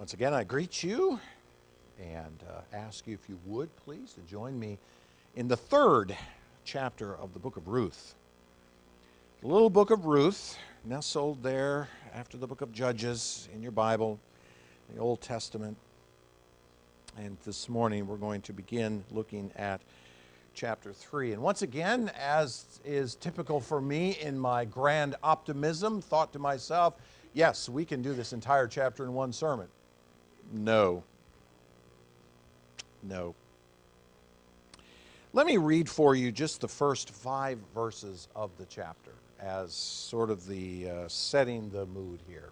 Once again, I greet you and ask you, if you would, please, to join me in the third chapter of the book of Ruth. The little book of Ruth, nestled there after the book of Judges in your Bible, the Old Testament. And this morning we're going to begin looking at chapter 3. And once again, as is typical for me in my grand optimism, thought to myself, yes, we can do this entire chapter in one sermon. No. Let me read for you just the first 5 verses of the chapter as sort of the setting the mood here.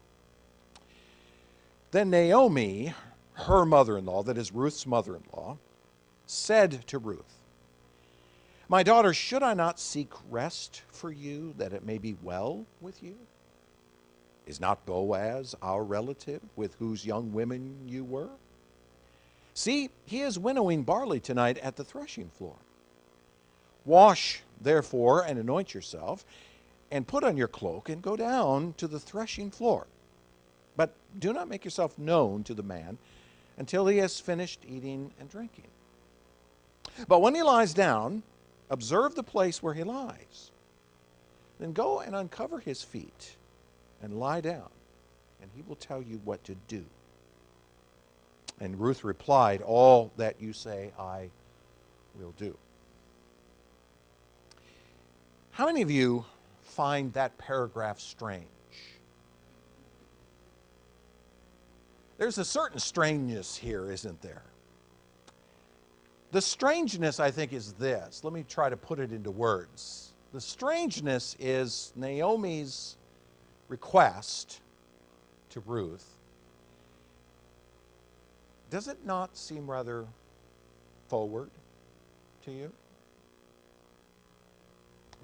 Then Naomi, her mother-in-law, that is Ruth's mother-in-law, said to Ruth, "My daughter, should I not seek rest for you, that it may be well with you? Is not Boaz our relative, with whose young women you were? See, he is winnowing barley tonight at the threshing floor. Wash, therefore, and anoint yourself, and put on your cloak, and go down to the threshing floor. But do not make yourself known to the man until he has finished eating and drinking. But when he lies down, observe the place where he lies. Then go and uncover his feet and lie down, and he will tell you what to do." And Ruth replied, "All that you say I will do." How many of you find that paragraph strange? There's a certain strangeness here, isn't there? The strangeness, I think, is this. Let me try to put it into words. The strangeness is Naomi's request to Ruth. Does it not seem rather forward to you?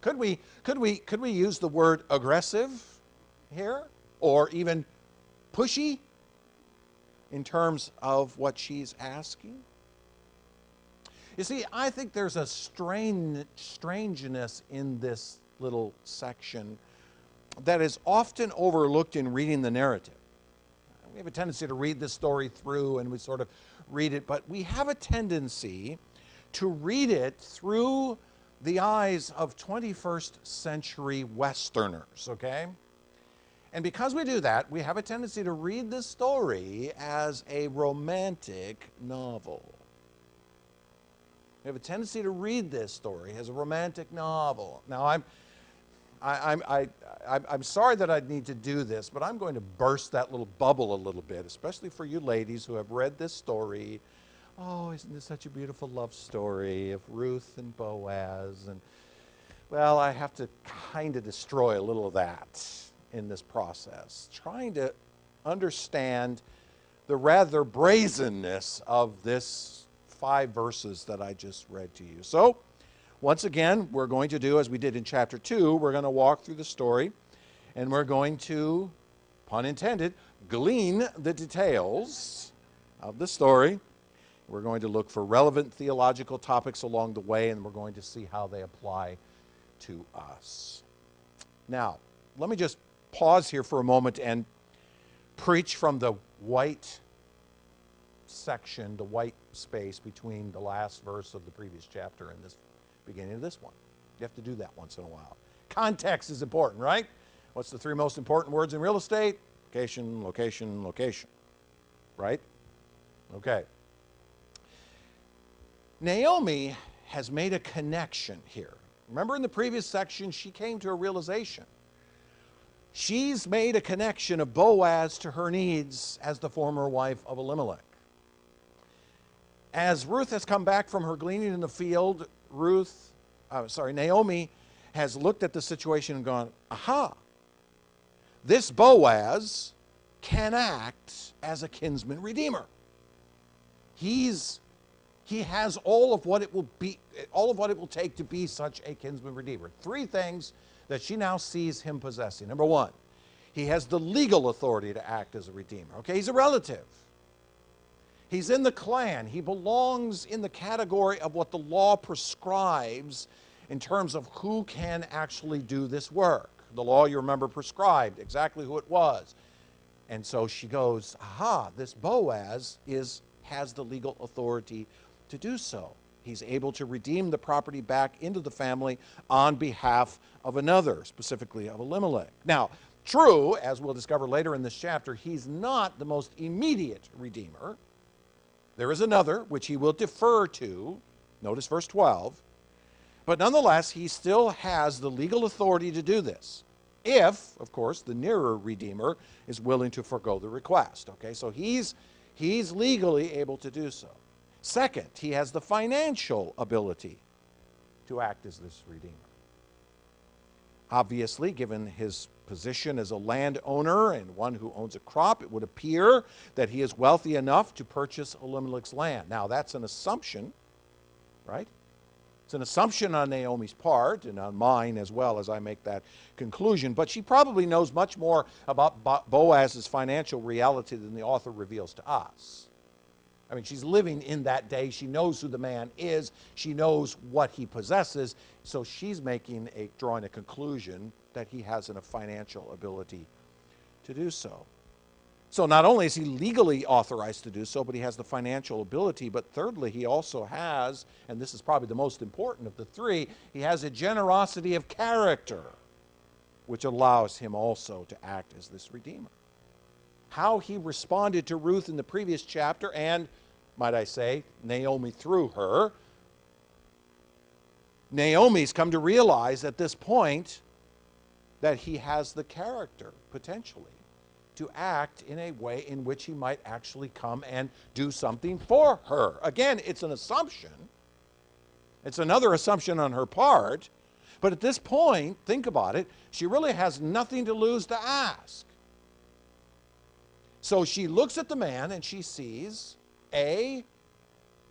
Could we use the word aggressive here, or even pushy in terms of what she's asking? You see, I think there's a strangeness in this little section that is often overlooked in reading the narrative. We have a tendency to read this story through and we sort of read it, but we have a tendency to read it through the eyes of 21st century Westerners, okay? And because we do that, we have a tendency to read this story as a romantic novel. We have a tendency to read this story as a romantic novel. Now, I'm sorry that I need to do this, but I'm going to burst that little bubble a little bit, especially for you ladies who have read this story. Oh, isn't this such a beautiful love story of Ruth and Boaz? And, well, I have to kind of destroy a little of that in this process, trying to understand the rather brazenness of this 5 verses that I just read to you. So, once again, we're going to do as we did in chapter 2. We're going to walk through the story, and we're going to, pun intended, glean the details of the story. We're going to look for relevant theological topics along the way, and we're going to see how they apply to us. Now, let me just pause here for a moment and preach from the white section, the white space between the last verse of the previous chapter and this beginning of this one. You have to do that once in a while. Context is important, right? What's the 3 most important words in real estate? Location, location, location. Right? Okay. Naomi has made a connection here. Remember in the previous section, she came to a realization. She's made a connection of Boaz to her needs as the former wife of Elimelech. As Ruth has come back from her gleaning in the field, Naomi has looked at the situation and gone, aha, this Boaz can act as a kinsman redeemer. He has all of what it will take to be such a kinsman redeemer. 3 things that she now sees him possessing. Number 1, he has the legal authority to act as a redeemer. Okay, he's a relative. He's in the clan. He belongs in the category of what the law prescribes in terms of who can actually do this work. The law, you remember, prescribed exactly who it was. And so she goes, aha, this Boaz has the legal authority to do so. He's able to redeem the property back into the family on behalf of another, specifically of Elimelech. Now, true, as we'll discover later in this chapter, he's not the most immediate redeemer. There is another, which he will defer to. Notice verse 12. But nonetheless, he still has the legal authority to do this, if, of course, the nearer redeemer is willing to forego the request. Okay, so he's legally able to do so. Second, he has the financial ability to act as this redeemer. Obviously, given his position as a landowner and one who owns a crop, it would appear that he is wealthy enough to purchase Elimelech's land. Now, that's an assumption, right? It's an assumption on Naomi's part and on mine as well as I make that conclusion. But she probably knows much more about Boaz's financial reality than the author reveals to us. I mean, she's living in that day. She knows who the man is. She knows what he possesses. So she's drawing a conclusion that he has a financial ability to do so. So not only is he legally authorized to do so, but he has the financial ability. But thirdly, he also has, and this is probably the most important of the three, he has a generosity of character, which allows him also to act as this redeemer. How he responded to Ruth in the previous chapter, and, might I say, Naomi through her, Naomi's come to realize at this point that he has the character, potentially, to act in a way in which he might actually come and do something for her. Again, it's an assumption. It's another assumption on her part. But at this point, think about it, she really has nothing to lose to ask. So she looks at the man and she sees, A,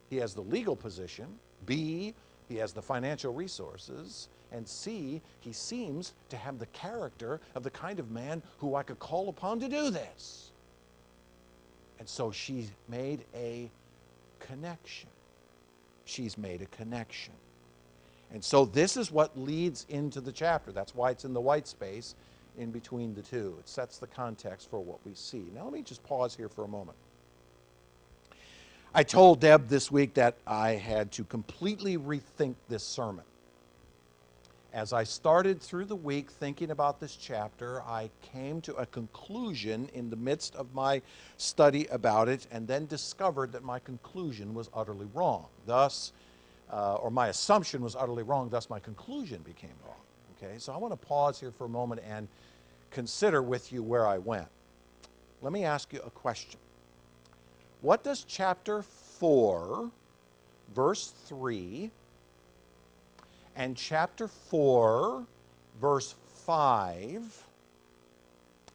he has the legal position, B, he has the financial resources, and C, he seems to have the character of the kind of man who I could call upon to do this. And so she made a connection. She's made a connection. And so this is what leads into the chapter. That's why it's in the white space in between the two. It sets the context for what we see. Now let me just pause here for a moment. I told Deb this week that I had to completely rethink this sermon. As I started through the week thinking about this chapter, I came to a conclusion in the midst of my study about it, and then discovered that my conclusion was utterly wrong. Thus, or my assumption was utterly wrong, thus my conclusion became wrong. Okay, so I want to pause here for a moment and consider with you where I went. Let me ask you a question. What does chapter 4, verse 3, and chapter 4, verse 5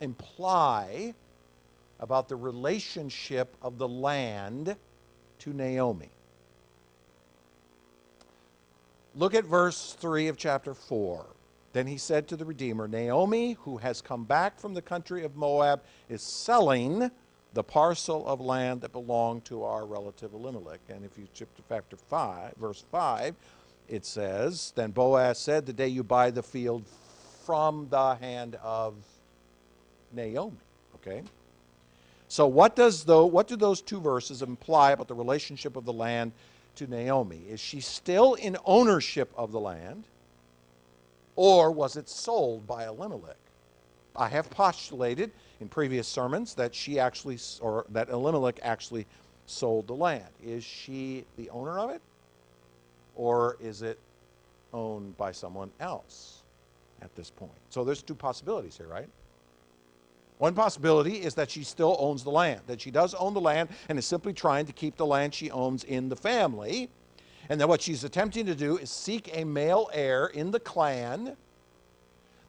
imply about the relationship of the land to Naomi? Look at verse 3 of chapter 4. Then he said to the Redeemer, Naomi, who has come back from the country of Moab, is selling the parcel of land that belonged to our relative Elimelech. And if you skip to verse 5, it says, Then Boaz said, the day you buy the field from the hand of Naomi. Okay? So what do those two verses imply about the relationship of the land to Naomi? Is she still in ownership of the land? Or was it sold by Elimelech? I have postulated in previous sermons that that Elimelech actually sold the land. Is she the owner of it? Or is it owned by someone else at this point? So there's two possibilities here, right? One possibility is that she still owns the land, that she does own the land and is simply trying to keep the land she owns in the family. And then what she's attempting to do is seek a male heir in the clan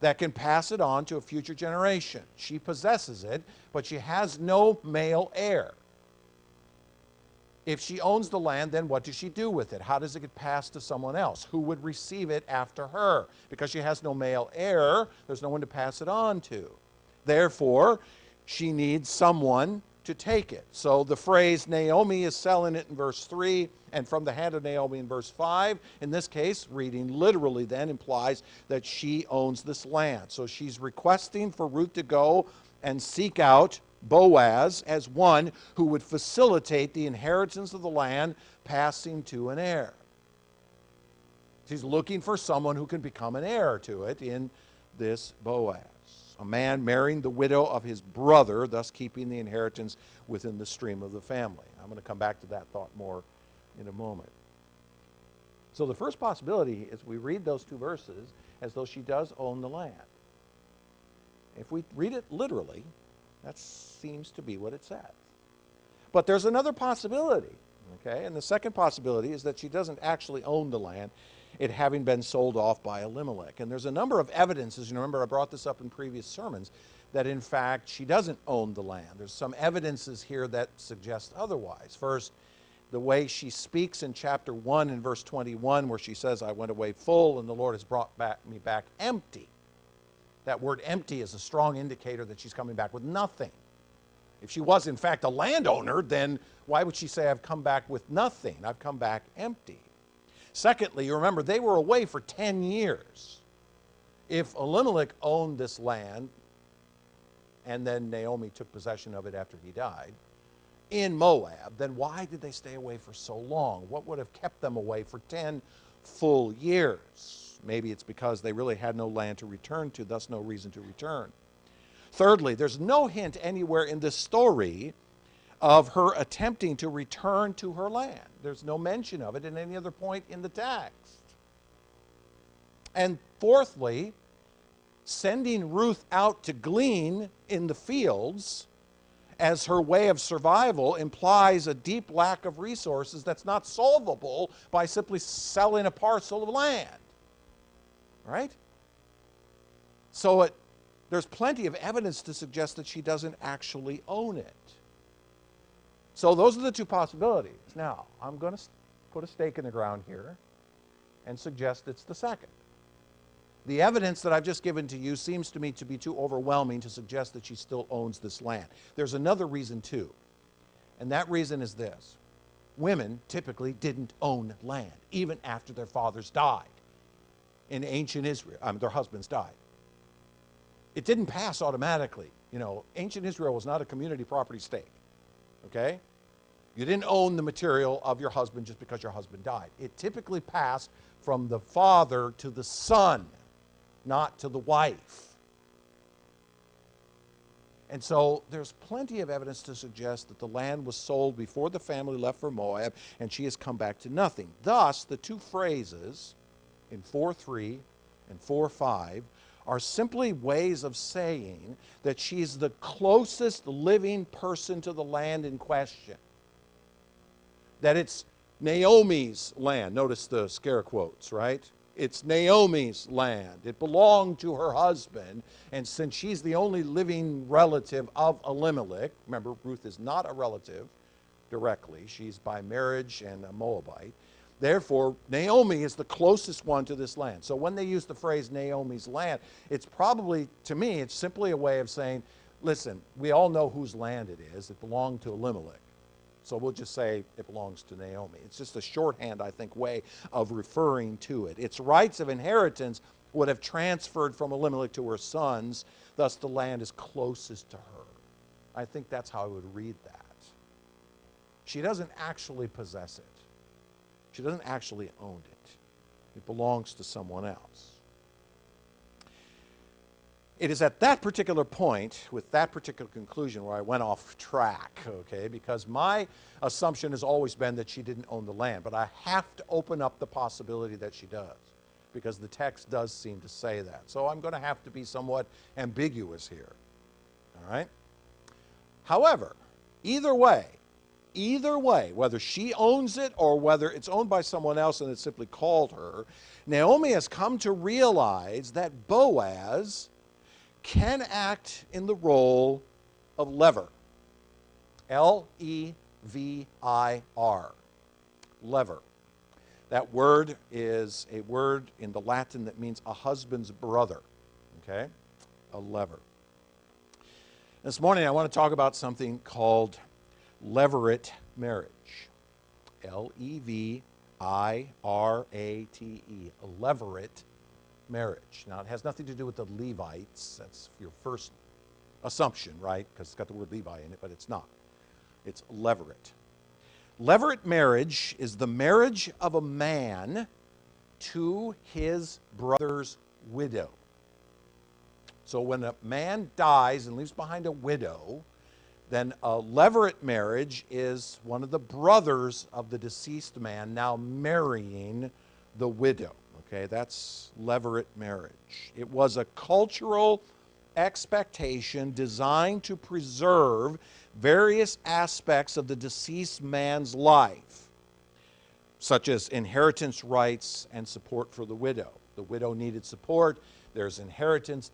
that can pass it on to a future generation. She possesses it, but she has no male heir. If she owns the land, then what does she do with it? How does it get passed to someone else? Who would receive it after her? Because she has no male heir, there's no one to pass it on to. Therefore, she needs someone to take it. So the phrase Naomi is selling it in verse 3 and from the hand of Naomi in verse 5, in this case, reading literally then implies that she owns this land. So she's requesting for Ruth to go and seek out Boaz as one who would facilitate the inheritance of the land passing to an heir. She's looking for someone who can become an heir to it in this Boaz. A man marrying the widow of his brother, thus keeping the inheritance within the stream of the family. I'm going to come back to that thought more in a moment. So the first possibility is we read those two verses as though she does own the land. If we read it literally, that seems to be what it says. But there's another possibility, okay? And the second possibility is that she doesn't actually own the land, it having been sold off by Elimelech. And there's a number of evidences, you remember I brought this up in previous sermons, that in fact she doesn't own the land. There's some evidences here that suggest otherwise. First, the way she speaks in chapter 1 and verse 21, where she says, I went away full and the Lord has brought me back empty. That word empty is a strong indicator that she's coming back with nothing. If she was in fact a landowner, then why would she say, I've come back with nothing? I've come back empty. Secondly, you remember, they were away for 10 years. If Elimelech owned this land, and then Naomi took possession of it after he died, in Moab, then why did they stay away for so long? What would have kept them away for 10 full years? Maybe it's because they really had no land to return to, thus no reason to return. Thirdly, there's no hint anywhere in this story of her attempting to return to her land. There's no mention of it in any other point in the text. And fourthly, sending Ruth out to glean in the fields as her way of survival implies a deep lack of resources that's not solvable by simply selling a parcel of land. Right? So there's plenty of evidence to suggest that she doesn't actually own it. So those are the two possibilities. Now, I'm going to put a stake in the ground here and suggest it's the second. The evidence that I've just given to you seems to me to be too overwhelming to suggest that she still owns this land. There's another reason too, and that reason is this. Women typically didn't own land, even after their fathers died. In ancient Israel, their husbands died. It didn't pass automatically. You know, ancient Israel was not a community property state, okay? You didn't own the material of your husband just because your husband died. It typically passed from the father to the son, not to the wife. And so there's plenty of evidence to suggest that the land was sold before the family left for Moab, and she has come back to nothing. Thus, the two phrases in 4:3 and 4:5 are simply ways of saying that she's the closest living person to the land in question. That it's Naomi's land. Notice the scare quotes, right? It's Naomi's land. It belonged to her husband. And since she's the only living relative of Elimelech, remember, Ruth is not a relative directly. She's by marriage and a Moabite. Therefore, Naomi is the closest one to this land. So when they use the phrase Naomi's land, it's probably, to me, it's simply a way of saying, listen, we all know whose land it is. It belonged to Elimelech. So we'll just say it belongs to Naomi. It's just a shorthand, I think, way of referring to it. Its rights of inheritance would have transferred from Elimelech to her sons. Thus, the land is closest to her. I think that's how I would read that. She doesn't actually possess it. She doesn't actually own it. It belongs to someone else. It is at that particular point, with that particular conclusion, where I went off track, okay, because my assumption has always been that she didn't own the land, but I have to open up the possibility that she does, because the text does seem to say that. So I'm going to have to be somewhat ambiguous here, all right? However, either way, whether she owns it or whether it's owned by someone else and it's simply called her, Naomi has come to realize that Boaz can act in the role of lever. L-E-V-I-R. Lever. That word is a word in the Latin that means a husband's brother. Okay? A lever. This morning I want to talk about something called levirate marriage. L-E-V-I-R-A-T-E. A levirate marriage. Now, it has nothing to do with the Levites. That's your first assumption, right? Because it's got the word Levi in it, but it's not. It's levirate. Levirate marriage is the marriage of a man to his brother's widow. So when a man dies and leaves behind a widow, then a levirate marriage is one of the brothers of the deceased man now marrying the widow. Okay, that's levirate marriage. It was a cultural expectation designed to preserve various aspects of the deceased man's life, such as inheritance rights and support for the widow. The widow needed support. There's inheritance.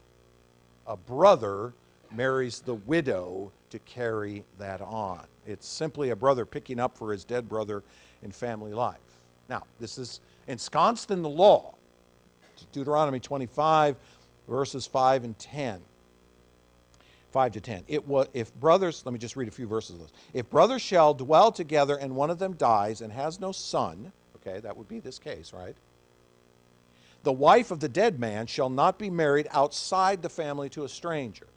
A brother marries the widow to carry that on. It's simply a brother picking up for his dead brother in family life. Now, this is ensconced in the law. Deuteronomy 25, verses 5 and 10. 5 to 10. If brothers, let me just read a few verses of this. If brothers shall dwell together and one of them dies and has no son, okay, that would be this case, right? The wife of the dead man shall not be married outside the family to a stranger.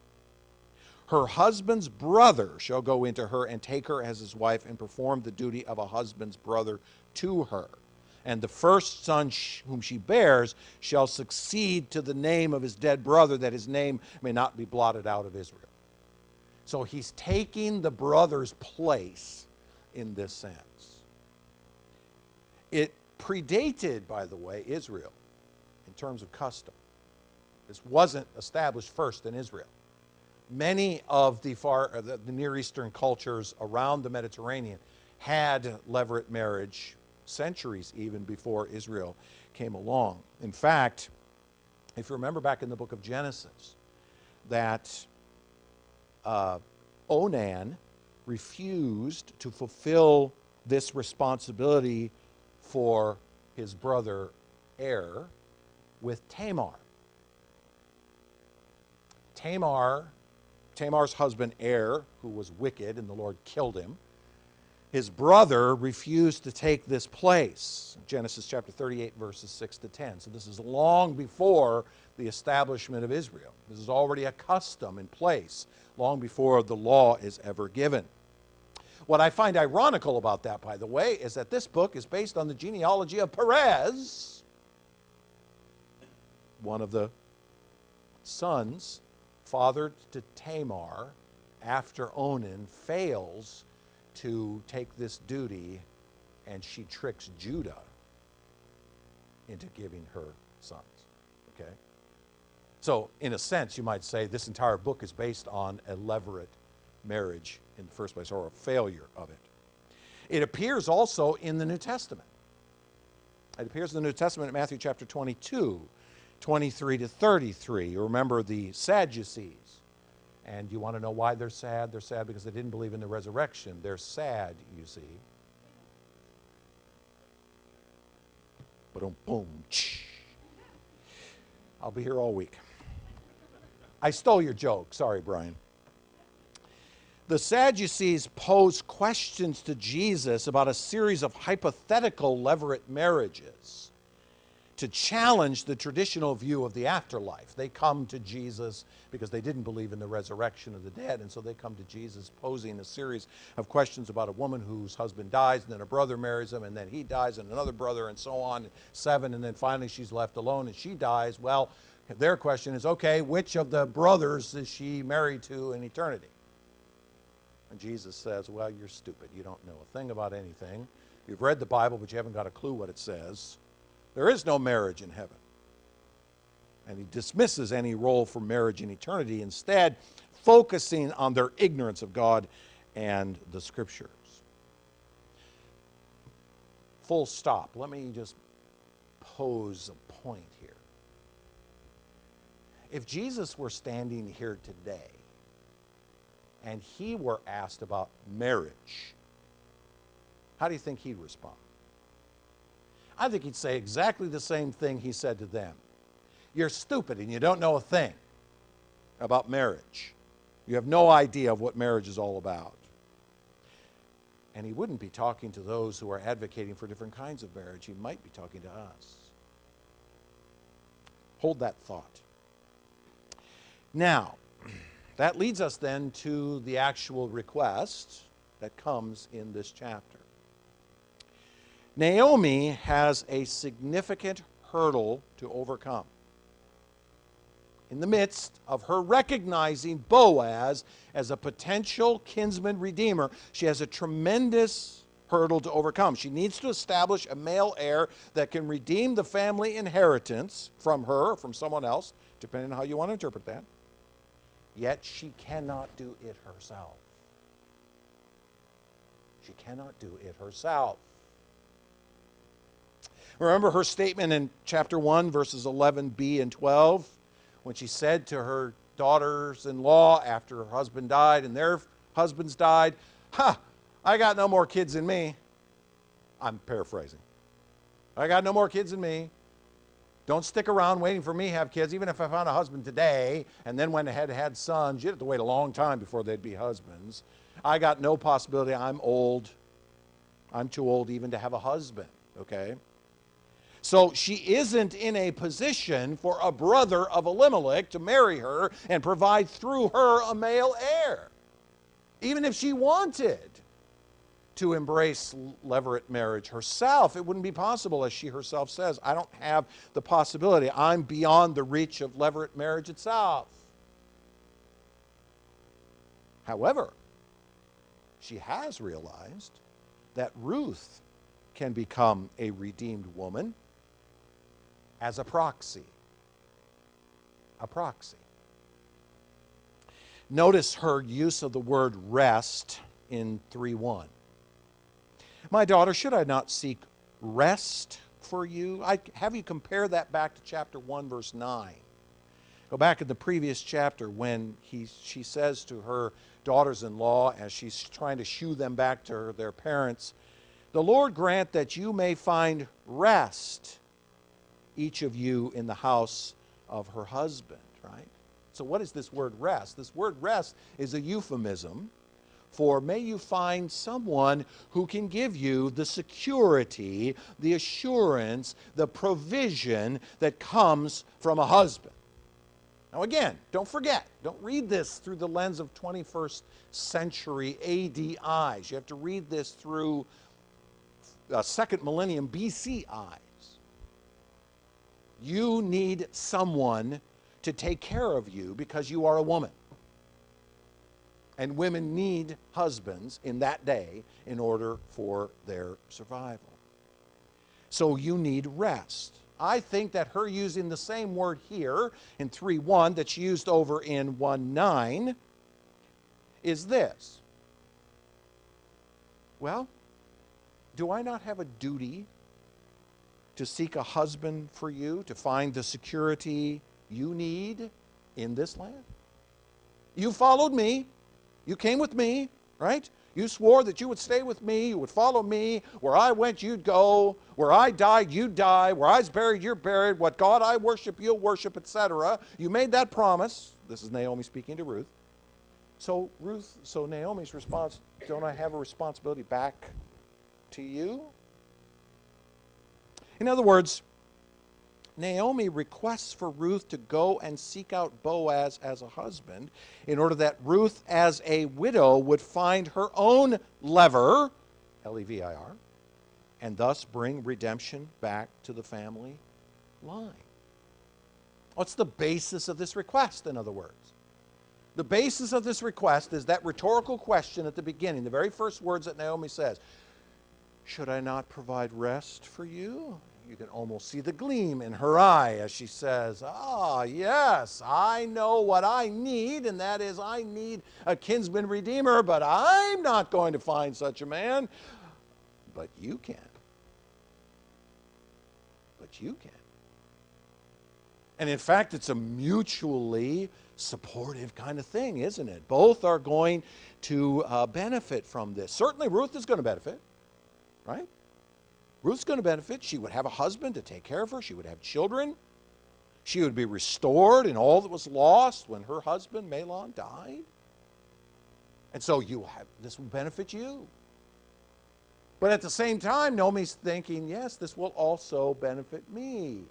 Her husband's brother shall go into her and take her as his wife and perform the duty of a husband's brother to her. And the first son whom she bears shall succeed to the name of his dead brother, that his name may not be blotted out of Israel. So he's taking the brother's place in this sense. It predated, by the way, Israel in terms of custom. This wasn't established first in Israel. Many of the Near Eastern cultures around the Mediterranean had levirate marriage centuries even before Israel came along. In fact, if you remember back in the book of Genesis, that Onan refused to fulfill this responsibility for his brother Er with Tamar. Tamar's husband Er, who was wicked and the Lord killed him, his brother refused to take this place. Genesis chapter 38, verses 6 to 10. So this is long before the establishment of Israel. This is already a custom in place, long before the law is ever given. What I find ironical about that, by the way, is that this book is based on the genealogy of Perez, one of the sons fathered to Tamar after Onan fails to take this duty, and she tricks Judah into giving her sons. Okay? So, in a sense, you might say this entire book is based on a levirate marriage in the first place, or a failure of it. It appears also in the New Testament. It appears in the New Testament in Matthew chapter 22, 23 to 33. You remember the Sadducees. And you want to know why they're sad? They're sad because they didn't believe in the resurrection. They're sad, you see. Boom, boom. I'll be here all week. I stole your joke. Sorry, Brian. The Sadducees posed questions to Jesus about a series of hypothetical levirate marriages to challenge the traditional view of the afterlife. They come to Jesus because they didn't believe in the resurrection of the dead, and so they come to Jesus posing a series of questions about a woman whose husband dies, and then a brother marries him, and then he dies, and another brother, and so on, 7, and then finally she's left alone and she dies. Well, their question is, okay, which of the brothers is she married to in eternity? And Jesus says, well, you're stupid. You don't know a thing about anything. You've read the Bible, but you haven't got a clue what it says. There is no marriage in heaven. And he dismisses any role for marriage in eternity, instead focusing on their ignorance of God and the Scriptures. Full stop. Let me just pose a point here. If Jesus were standing here today and he were asked about marriage, how do you think he'd respond? I think he'd say exactly the same thing he said to them. You're stupid and you don't know a thing about marriage. You have no idea of what marriage is all about. And he wouldn't be talking to those who are advocating for different kinds of marriage. He might be talking to us. Hold that thought. Now, That leads us then to the actual request that comes in this chapter. Naomi has a significant hurdle to overcome. In the midst of her recognizing Boaz as a potential kinsman redeemer, she has a tremendous hurdle to overcome. She needs to establish a male heir that can redeem the family inheritance from her or from someone else, depending on how you want to interpret that. Yet she cannot do it herself. She cannot do it herself. Remember her statement in chapter 1, verses 11b and 12, when she said to her daughters-in-law after her husband died and their husbands died, I got no more kids in me. I'm paraphrasing. I got no more kids in me. Don't stick around waiting for me to have kids. Even if I found a husband today and then went ahead and had sons, you'd have to wait a long time before they'd be husbands. I got no possibility. I'm old. I'm too old even to have a husband, okay? So she isn't in a position for a brother of Elimelech to marry her and provide through her a male heir. Even if she wanted to embrace levirate marriage herself, it wouldn't be possible, as she herself says. I don't have the possibility. I'm beyond the reach of levirate marriage itself. However, she has realized that Ruth can become a redeemed woman as a proxy. A proxy. Notice her use of the word rest in 3:1. My daughter, should I not seek rest for you? I have you compare that back to chapter 1, verse 9. Go back in the previous chapter when she says to her daughters-in-law, as she's trying to shoo them back to their parents, the Lord grant that you may find rest, each of you in the house of her husband, right? So what is this word rest? This word rest is a euphemism for may you find someone who can give you the security, the assurance, the provision that comes from a husband. Now again, don't forget, don't read this through the lens of 21st century AD eyes. You have to read this through second millennium BC eyes. You need someone to take care of you because you are a woman. And women need husbands in that day in order for their survival. So you need rest. I think that her using the same word here in 3:1 that she used over in 1:9 is this. Well, do I not have a duty to seek a husband for you, to find the security you need in this land? You followed me. You came with me, right? You swore that you would stay with me, you would follow me. Where I went, you'd go. Where I died, you'd die. Where I was buried, you're buried. What God I worship, you'll worship, etc. You made that promise. This is Naomi speaking to Ruth. So Naomi's response, don't I have a responsibility back to you? In other words, Naomi requests for Ruth to go and seek out Boaz as a husband in order that Ruth as a widow would find her own lever, L-E-V-I-R, and thus bring redemption back to the family line. What's the basis of this request, in other words? The basis of this request is that rhetorical question at the beginning, the very first words that Naomi says, should I not provide rest for you? You can almost see the gleam in her eye as she says, yes, I know what I need, and that is I need a kinsman redeemer, but I'm not going to find such a man. But you can. But you can. And in fact, it's a mutually supportive kind of thing, isn't it? Both are going to benefit from this. Certainly Ruth is going to benefit, right? Ruth's going to benefit. She would have a husband to take care of her. She would have children. She would be restored in all that was lost when her husband, Mahlon, died. And so this will benefit you. But at the same time, Naomi's thinking, yes, this will also benefit me.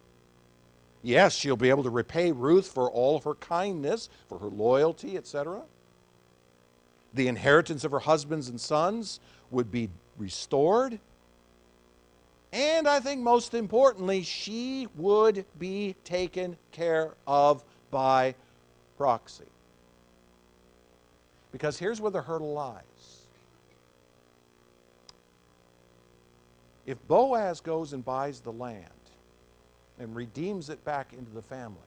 Yes, she'll be able to repay Ruth for all of her kindness, for her loyalty, etc. The inheritance of her husbands and sons would be restored. And I think most importantly, she would be taken care of by proxy. Because here's where the hurdle lies. If Boaz goes and buys the land and redeems it back into the family,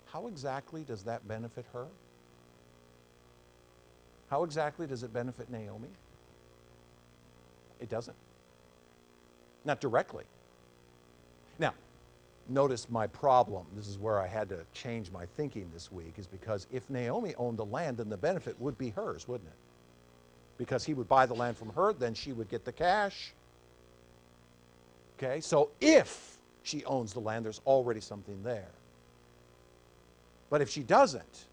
how exactly does that benefit her? How exactly does it benefit Naomi? It doesn't. Not directly. Now, notice my problem. This is where I had to change my thinking this week, is because if Naomi owned the land, then the benefit would be hers, wouldn't it? Because he would buy the land from her, then she would get the cash. Okay, so if she owns the land, there's already something there. But if she doesn't,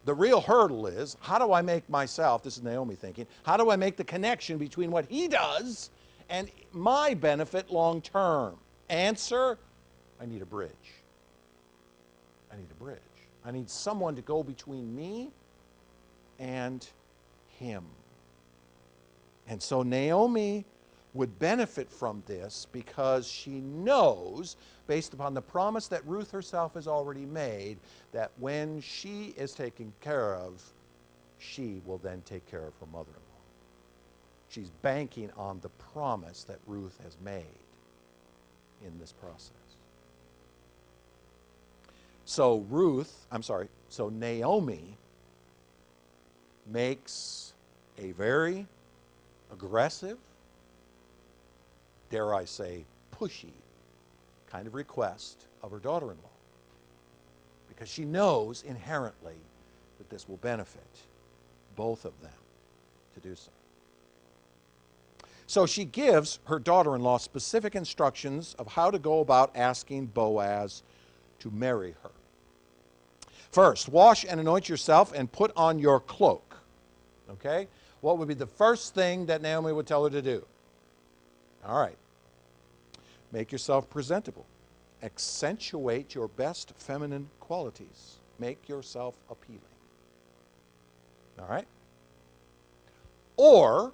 the real hurdle is, how do I make myself, this is Naomi thinking, how do I make the connection between what he does and my benefit long term? Answer, I need a bridge. I need a bridge. I need someone to go between me and him. And so Naomi would benefit from this because she knows, based upon the promise that Ruth herself has already made, that when she is taken care of, she will then take care of her mother-in-law. She's banking on the promise that Ruth has made in this process. So Naomi makes a very aggressive, dare I say, pushy kind of request of her daughter-in-law, because she knows inherently that this will benefit both of them to do so. So she gives her daughter-in-law specific instructions of how to go about asking Boaz to marry her. First, wash and anoint yourself and put on your cloak. Okay? What would be the first thing that Naomi would tell her to do? All right. Make yourself presentable. Accentuate your best feminine qualities. Make yourself appealing. All right? Or,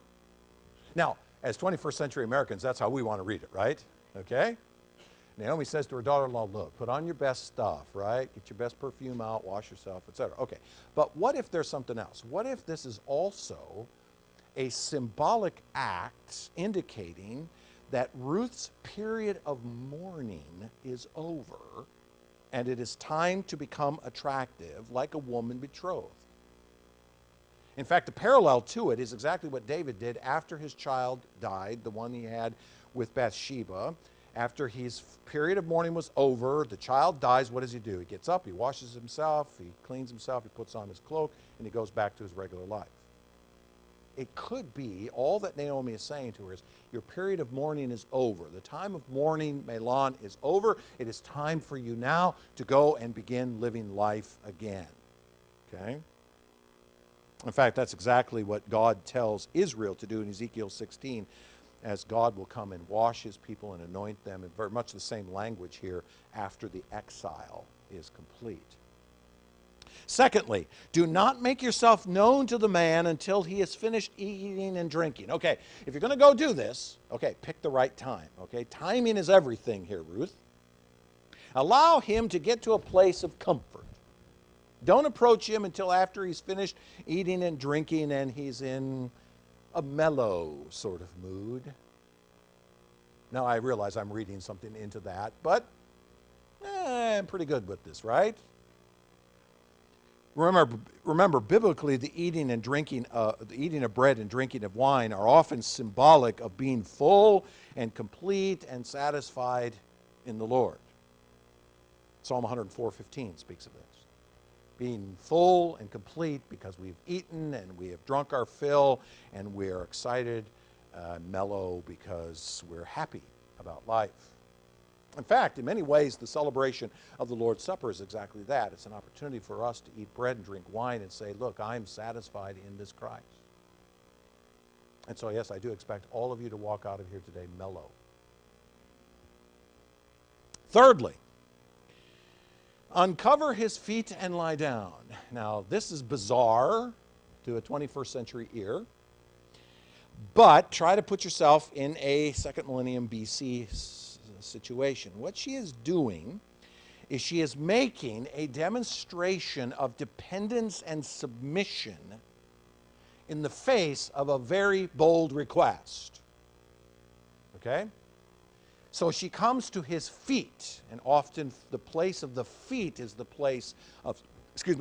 now, as 21st century Americans, that's how we want to read it, right? Okay? Naomi says to her daughter-in-law, look, put on your best stuff, right? Get your best perfume out, wash yourself, etc. Okay, but what if there's something else? What if this is also a symbolic act indicating that Ruth's period of mourning is over and it is time to become attractive like a woman betrothed? In fact, the parallel to it is exactly what David did after his child died, the one he had with Bathsheba. After his period of mourning was over, the child dies, what does he do? He gets up, he washes himself, he cleans himself, he puts on his cloak, and he goes back to his regular life. It could be, all that Naomi is saying to her is, your period of mourning is over. The time of mourning, Melon, is over. It is time for you now to go and begin living life again. Okay? In fact, that's exactly what God tells Israel to do in Ezekiel 16, as God will come and wash his people and anoint them, in very much the same language here, after the exile is complete. Secondly, do not make yourself known to the man until he has finished eating and drinking. Okay, if you're going to go do this, okay, pick the right time. Okay, timing is everything here, Ruth. Allow him to get to a place of comfort. Don't approach him until after he's finished eating and drinking and he's in a mellow sort of mood. Now, I realize I'm reading something into that, but I'm pretty good with this, right? Remember, biblically, the eating and drinking, the eating of bread and drinking of wine are often symbolic of being full and complete and satisfied in the Lord. Psalm 104:15 speaks of this. Being full and complete because we've eaten and we have drunk our fill and we're excited, mellow because we're happy about life. In fact, in many ways, the celebration of the Lord's Supper is exactly that. It's an opportunity for us to eat bread and drink wine and say, look, I'm satisfied in this Christ. And so, yes, I do expect all of you to walk out of here today mellow. Thirdly, Uncover his feet and lie down. Now, this is bizarre to a 21st century ear, but try to put yourself in a second millennium BC situation. What she is doing is she is making a demonstration of dependence and submission in the face of a very bold request. Okay? So she comes to his feet, and often the place of the feet is the place of,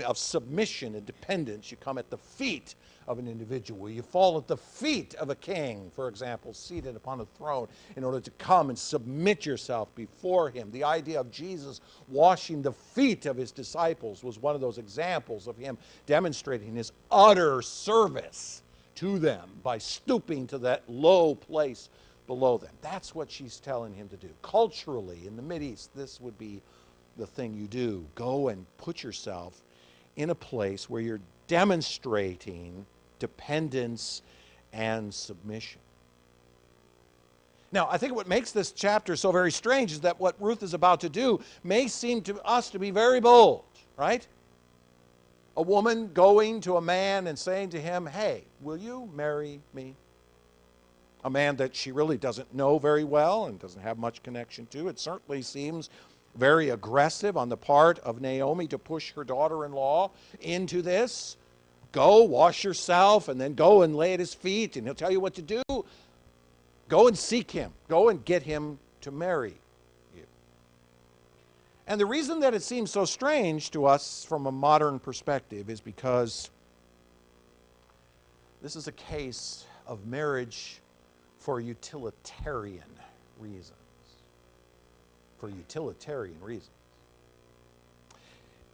of submission and dependence. You come at the feet of an individual. You fall at the feet of a king, for example, seated upon a throne, in order to come and submit yourself before him. The idea of Jesus washing the feet of his disciples was one of those examples of him demonstrating his utter service to them by stooping to that low place below them. That's what she's telling him to do. Culturally, in the Mideast, this would be the thing you do. Go and put yourself in a place where you're demonstrating dependence and submission. Now, I think what makes this chapter so very strange is that what Ruth is about to do may seem to us to be very bold, right? A woman going to a man and saying to him, "Hey, will you marry me?" A man that she really doesn't know very well and doesn't have much connection to. It certainly seems very aggressive on the part of Naomi to push her daughter-in-law into this. Go, wash yourself, and then go and lay at his feet, and he'll tell you what to do. Go and seek him. Go and get him to marry you. And the reason that it seems so strange to us from a modern perspective is because this is a case of marriage for utilitarian reasons. For utilitarian reasons.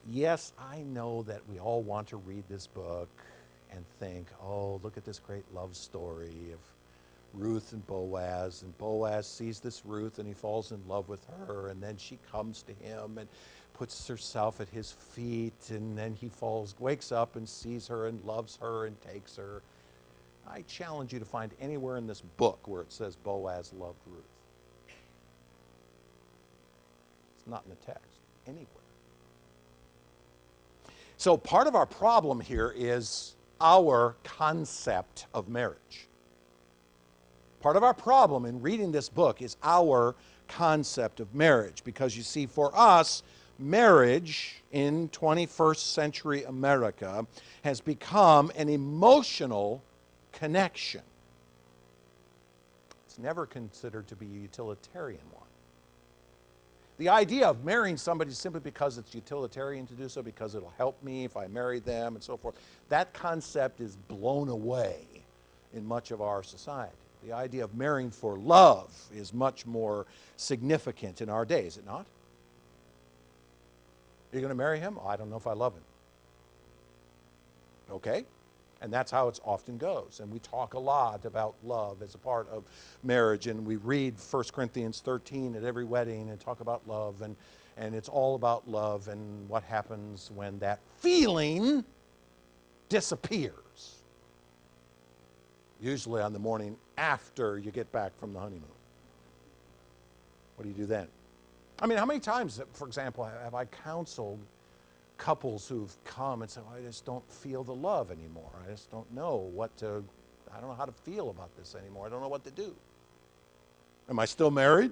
Yes, I know that we all want to read this book and think, oh, look at this great love story of Ruth and Boaz sees this Ruth and he falls in love with her, and then she comes to him and puts herself at his feet, and then he wakes up and sees her and loves her and takes her. I challenge you to find anywhere in this book where it says Boaz loved Ruth. It's not in the text, anywhere. So part of our problem here is our concept of marriage. Part of our problem in reading this book is our concept of marriage, because you see, for us, marriage in 21st century America has become an emotional connection. It's never considered to be a utilitarian one. The idea of marrying somebody simply because it's utilitarian to do so, because it'll help me if I marry them and so forth, that concept is blown away in much of our society. The idea of marrying for love is much more significant in our day, is it not? You're going to marry him? Oh, I don't know if I love him. Okay? And that's how it often goes. And we talk a lot about love as a part of marriage, and we read 1 Corinthians 13 at every wedding and talk about love, and it's all about love and what happens when that feeling disappears. Usually on the morning after you get back from the honeymoon. What do you do then? I mean, how many times, for example, have I counseled couples who've come and said, I just don't feel the love anymore. I just don't know I don't know how to feel about this anymore. I don't know what to do. Am I still married?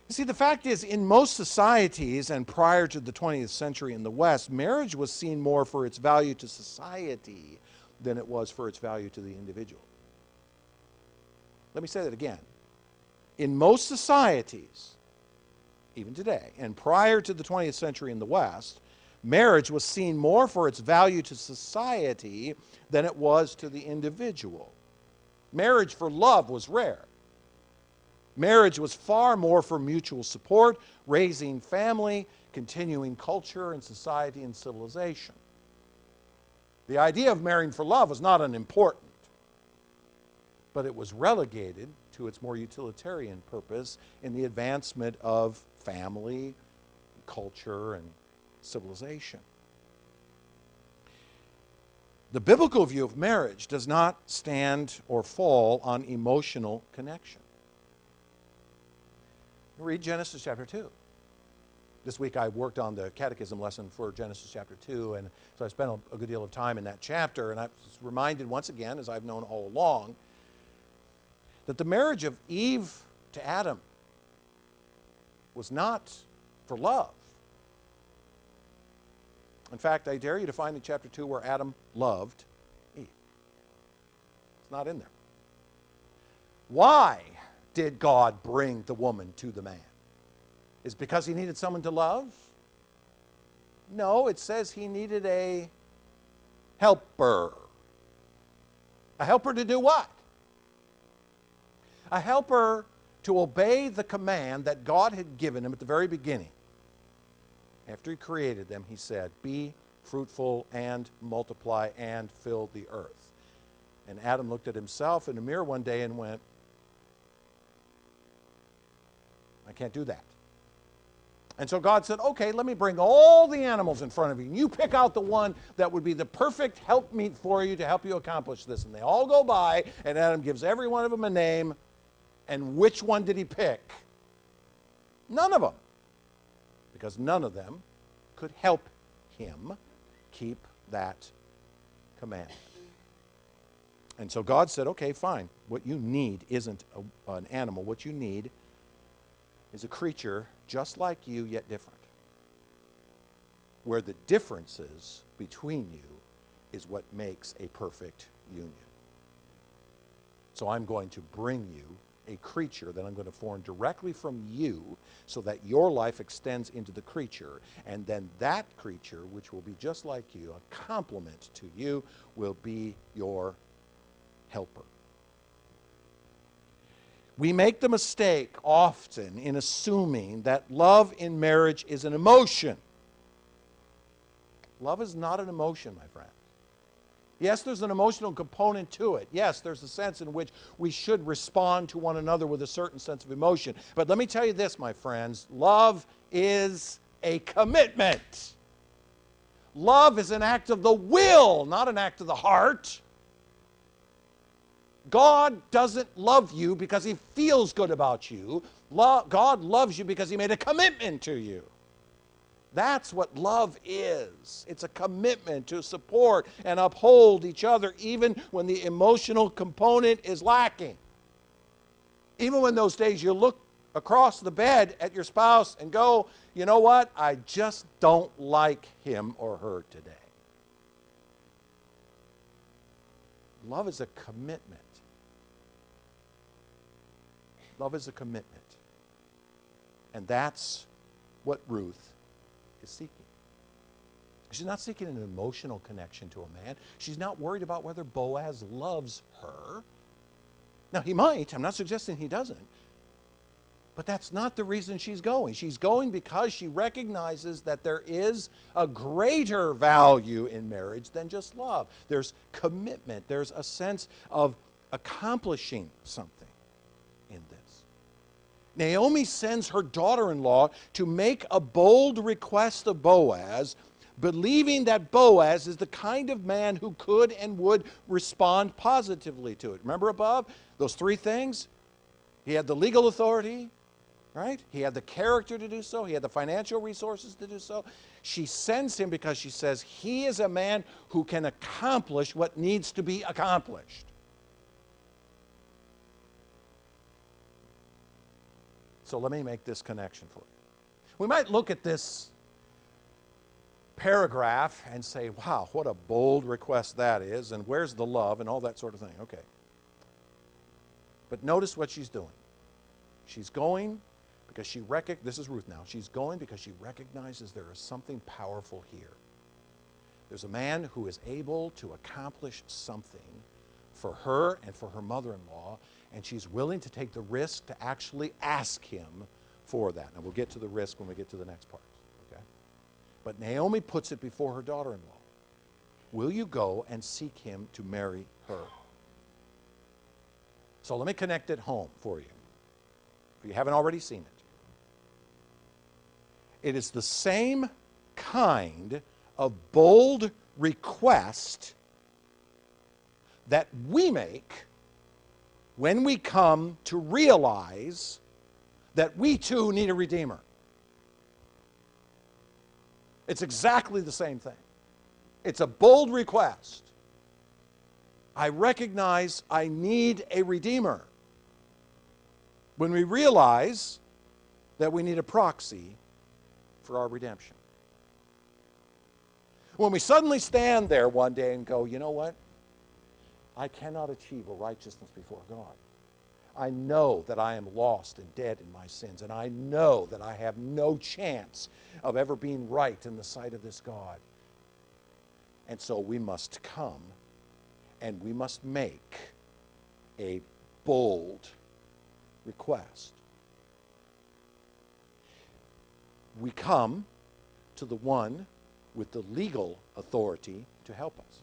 You see, the fact is, in most societies and prior to the 20th century in the West, marriage was seen more for its value to society than it was for its value to the individual. Let me say that again. In most societies, even today, and prior to the 20th century in the West, marriage was seen more for its value to society than it was to the individual. Marriage for love was rare. Marriage was far more for mutual support, raising family, continuing culture and society and civilization. The idea of marrying for love was not unimportant, but it was relegated to its more utilitarian purpose in the advancement of family, culture, and civilization. The biblical view of marriage does not stand or fall on emotional connection. Read Genesis chapter 2. This week I worked on the catechism lesson for Genesis chapter 2, and so I spent a good deal of time in that chapter, and I was reminded once again, as I've known all along, that the marriage of Eve to Adam was not for love. In fact, I dare you to find in chapter 2 where Adam loved Eve. It's not in there. Why did God bring the woman to the man? Is it because he needed someone to love? No, it says he needed a helper. A helper to do what? A helper to obey the command that God had given him at the very beginning. After he created them, he said, be fruitful and multiply and fill the earth. And Adam looked at himself in a mirror one day and went, I can't do that. And so God said, okay, let me bring all the animals in front of you. And you pick out the one that would be the perfect helpmeet for you to help you accomplish this. And they all go by, and Adam gives every one of them a name. And which one did he pick? None of them. Because none of them could help him keep that commandment. And so God said, okay, fine. What you need isn't an animal. What you need is a creature just like you, yet different. Where the differences between you is what makes a perfect union. So I'm going to bring you a creature that I'm going to form directly from you so that your life extends into the creature, and then that creature, which will be just like you, a complement to you, will be your helper. We make the mistake often in assuming that love in marriage is an emotion. Love is not an emotion, my friend. Yes, there's an emotional component to it. Yes, there's a sense in which we should respond to one another with a certain sense of emotion. But let me tell you this, my friends, love is a commitment. Love is an act of the will, not an act of the heart. God doesn't love you because he feels good about you. God loves you because he made a commitment to you. That's what love is. It's a commitment to support and uphold each other even when the emotional component is lacking. Even when those days you look across the bed at your spouse and go, you know what? I just don't like him or her today. Love is a commitment. Love is a commitment. And that's what Ruth is seeking. She's not seeking an emotional connection to a man. She's not worried about whether Boaz loves her. Now, he might. I'm not suggesting he doesn't. But that's not the reason she's going. She's going because she recognizes that there is a greater value in marriage than just love. There's commitment. There's a sense of accomplishing something in this. Naomi sends her daughter-in-law to make a bold request of Boaz, believing that Boaz is the kind of man who could and would respond positively to it. Remember above? Those three things? He had the legal authority, right? He had the character to do so. He had the financial resources to do so. She sends him because she says he is a man who can accomplish what needs to be accomplished. So let me make this connection for you. We might look at this paragraph and say, wow, what a bold request that is, and where's the love and all that sort of thing. Okay. But notice what she's doing. She's going because this is Ruth now. She's going because she recognizes there is something powerful here. There's a man who is able to accomplish something for her and for her mother-in-law, and she's willing to take the risk to actually ask him for that. And we'll get to the risk when we get to the next part. Okay? But Naomi puts it before her daughter-in-law. Will you go and seek him to marry her? So let me connect it home for you, if you haven't already seen it. It is the same kind of bold request that we make when we come to realize that we too need a Redeemer. It's exactly the same thing. It's a bold request. I recognize I need a Redeemer. When we realize that we need a proxy for our redemption. When we suddenly stand there one day and go, you know what? I cannot achieve a righteousness before God. I know that I am lost and dead in my sins, and I know that I have no chance of ever being right in the sight of this God. And so we must come and we must make a bold request. We come to the one with the legal authority to help us.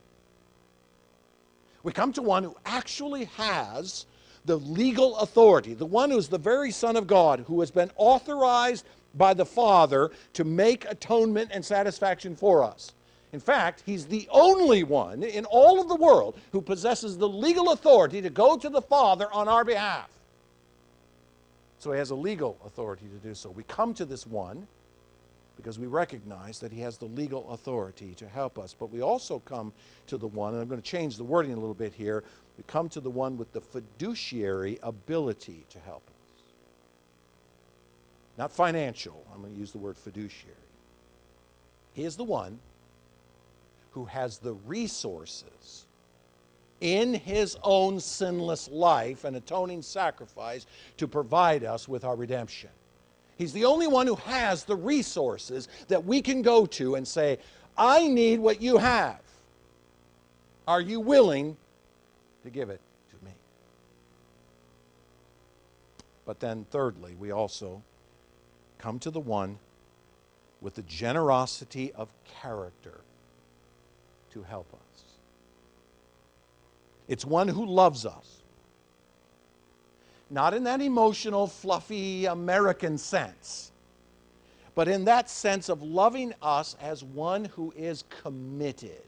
We come to one who actually has the legal authority, the one who's the very Son of God, who has been authorized by the Father to make atonement and satisfaction for us. In fact, he's the only one in all of the world who possesses the legal authority to go to the Father on our behalf. So he has a legal authority to do so. We come to this one because we recognize that he has the legal authority to help us. But we also come to the one, and I'm going to change the wording a little bit here, we come to the one with the fiduciary ability to help us. Not financial, I'm going to use the word fiduciary. He is the one who has the resources in his own sinless life and atoning sacrifice to provide us with our redemption. He's the only one who has the resources that we can go to and say, I need what you have. Are you willing to give it to me? But then thirdly, we also come to the one with the generosity of character to help us. It's one who loves us. Not in that emotional, fluffy American sense, but in that sense of loving us as one who is committed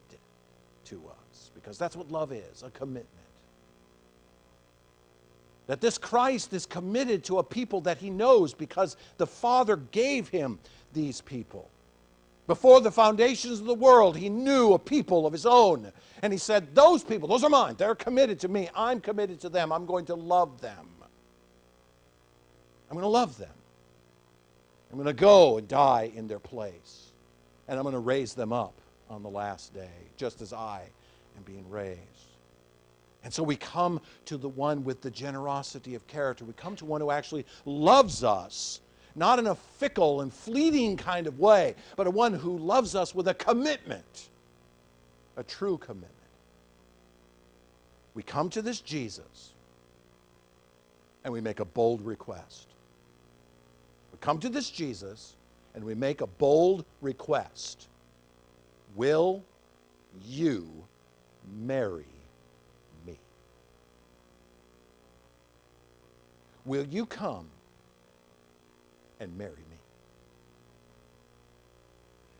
to us. Because that's what love is, a commitment. That this Christ is committed to a people that he knows because the Father gave him these people. Before the foundations of the world, he knew a people of his own. And he said, those people, those are mine. They're committed to me. I'm committed to them. I'm going to love them. I'm going to love them. I'm going to go and die in their place. And I'm going to raise them up on the last day, just as I am being raised. And so we come to the one with the generosity of character. We come to one who actually loves us, not in a fickle and fleeting kind of way, but a one who loves us with a commitment, a true commitment. We come to this Jesus and we make a bold request. We come to this Jesus and we make a bold request. Will you marry me? Will you come and marry me?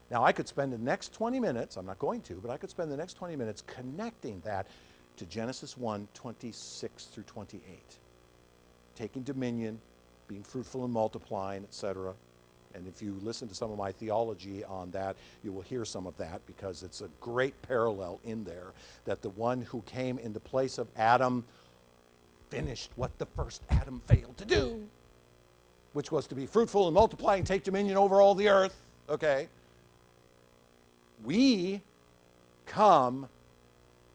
Now, I could spend the next 20 minutes, I'm not going to, but I could spend the next 20 minutes connecting that to Genesis 1, 26 through 28. Taking dominion, being fruitful and multiplying, etc. And if you listen to some of my theology on that, you will hear some of that because it's a great parallel in there that the one who came in the place of Adam finished what the first Adam failed to do, which was to be fruitful and multiply and take dominion over all the earth. Okay? We come,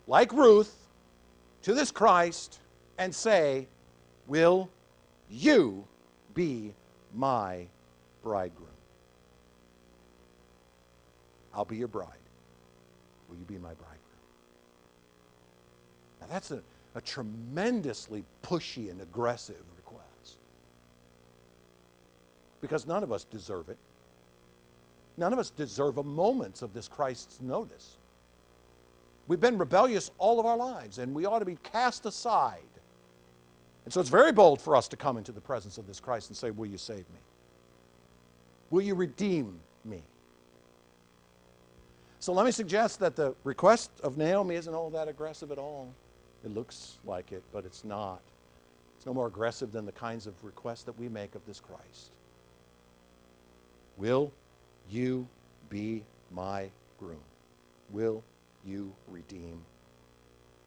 like Ruth, to this Christ and say, will you be my bridegroom? I'll be your bride. Will you be my bridegroom? Now that's a tremendously pushy and aggressive request. Because none of us deserve it. None of us deserve a moment of this Christ's notice. We've been rebellious all of our lives, and we ought to be cast aside. And so it's very bold for us to come into the presence of this Christ and say, will you save me? Will you redeem me? So let me suggest that the request of Naomi isn't all that aggressive at all. It looks like it, but it's not. It's no more aggressive than the kinds of requests that we make of this Christ. Will you be my groom? Will you redeem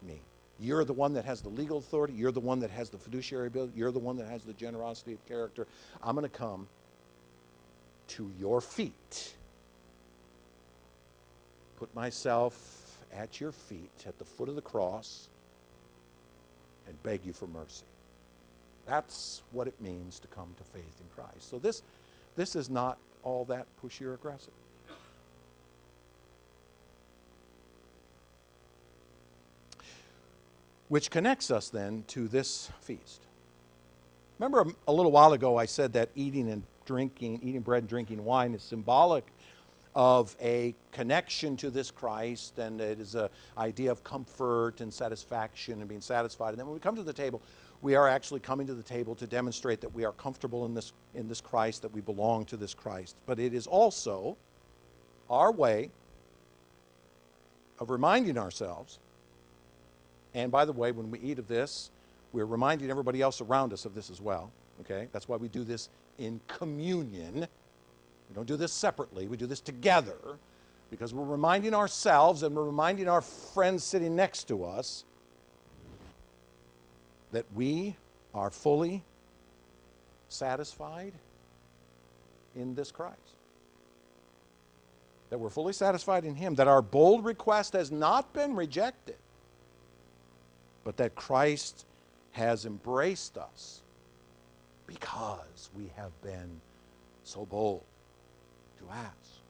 me? You're the one that has the legal authority. You're the one that has the fiduciary ability. You're the one that has the generosity of character. I'm going to come to your feet. Put myself at your feet, at the foot of the cross, and beg you for mercy. That's what it means to come to faith in Christ. So this is not all that pushy or aggressive. Which connects us then to this feast. Remember a little while ago I said that eating bread and drinking wine is symbolic of a connection to this Christ, and it is an idea of comfort and satisfaction and being satisfied. And then when we come to the table, we are actually coming to the table to demonstrate that we are comfortable in this Christ, that we belong to this Christ. But it is also our way of reminding ourselves, and by the way, when we eat of this, we're reminding everybody else around us of this as well. Okay? That's why we do this in communion. We don't do this separately. We do this together because we're reminding ourselves and we're reminding our friends sitting next to us that we are fully satisfied in this Christ. That we're fully satisfied in Him. That our bold request has not been rejected, but that Christ has embraced us because we have been so bold to ask.